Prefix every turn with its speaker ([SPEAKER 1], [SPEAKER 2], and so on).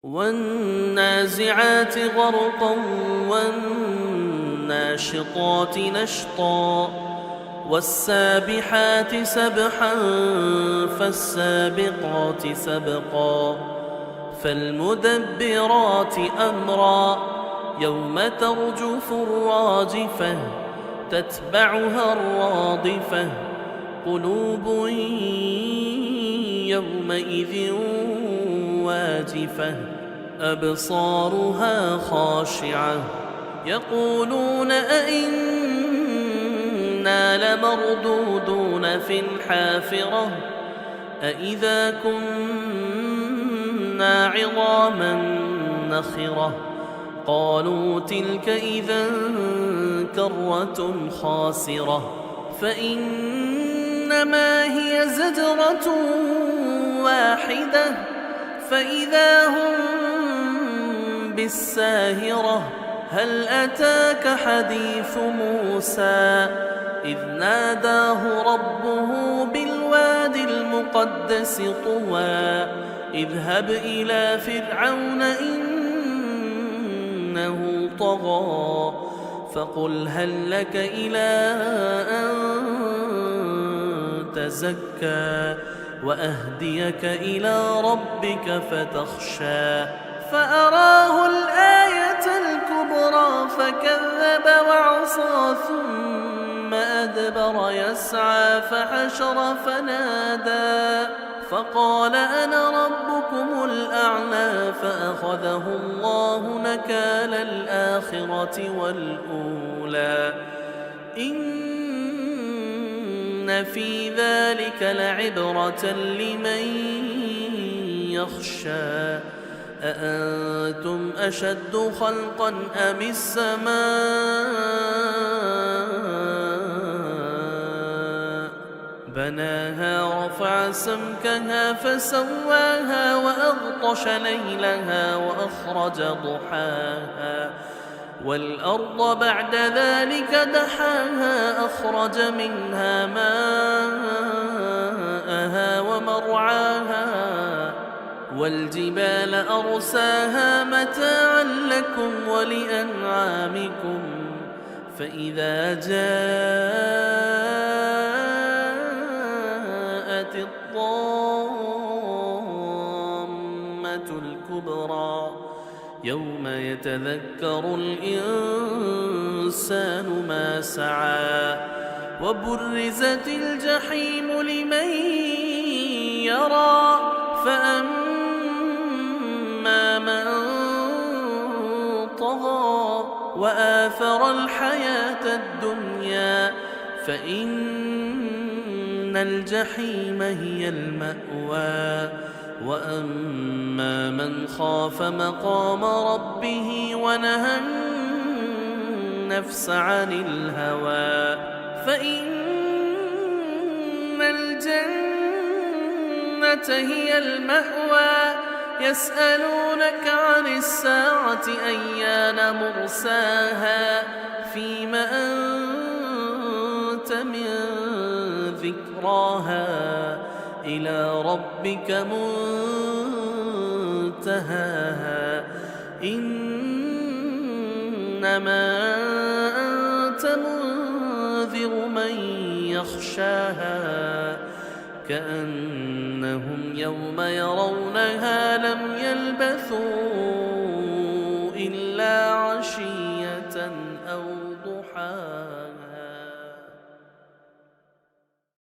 [SPEAKER 1] والنازعات غرقا والناشطات نشطا والسابحات سبحا فالسابقات سبقا فالمدبرات أمرا يوم ترجف الراجفة تتبعها الرادفة قلوب يومئذ واجفة أبصارها خاشعة يقولون أئنا لمردودون في الحافرة أئذا كنا عظاما نخرة قالوا تلك إذا كرة خاسرة فإنما هي زجرة واحدة فإذا هم بالساهرة هل أتاك حديث موسى إذ ناداه ربه بالواد المقدس طوى اذهب إلى فرعون إنه طغى فقل هل لك إلى أن تزكى وأهديك إلى ربك فتخشى فأراه الآية الكبرى فكذب وعصى ثم أدبر يسعى فحشر فنادى فقال أنا ربكم الأعلى فأخذه الله نكال الآخرة والأولى إن في ذلك لعبرة لمن يخشى أأنتم أشد خلقا أم السماء بناها رفع سمكها فسواها وأغطش ليلها وأخرج ضحاها والأرض بعد ذلك دحاها أخرج منها ماءها ومرعاها والجبال أرساها متاعا لكم ولأنعامكم فإذا جاءت الطامة الكبرى يوم يتذكر الإنسان ما سعى وبرزت الجحيم لمن يرى فأما من طغى وآثر الحياة الدنيا فإن الجحيم هي المأوى وأما من خاف مقام ربه ونهى النفس عن الهوى فإن الجنة هي المأوى يسألونك عن الساعة أيان مرساها فيم أنت من ذكراها إلى ربك منتهاها إنما أنت منذر من يخشاها كأنهم يوم يرونها لم يلبثوا إلا عشية أو ضحاها.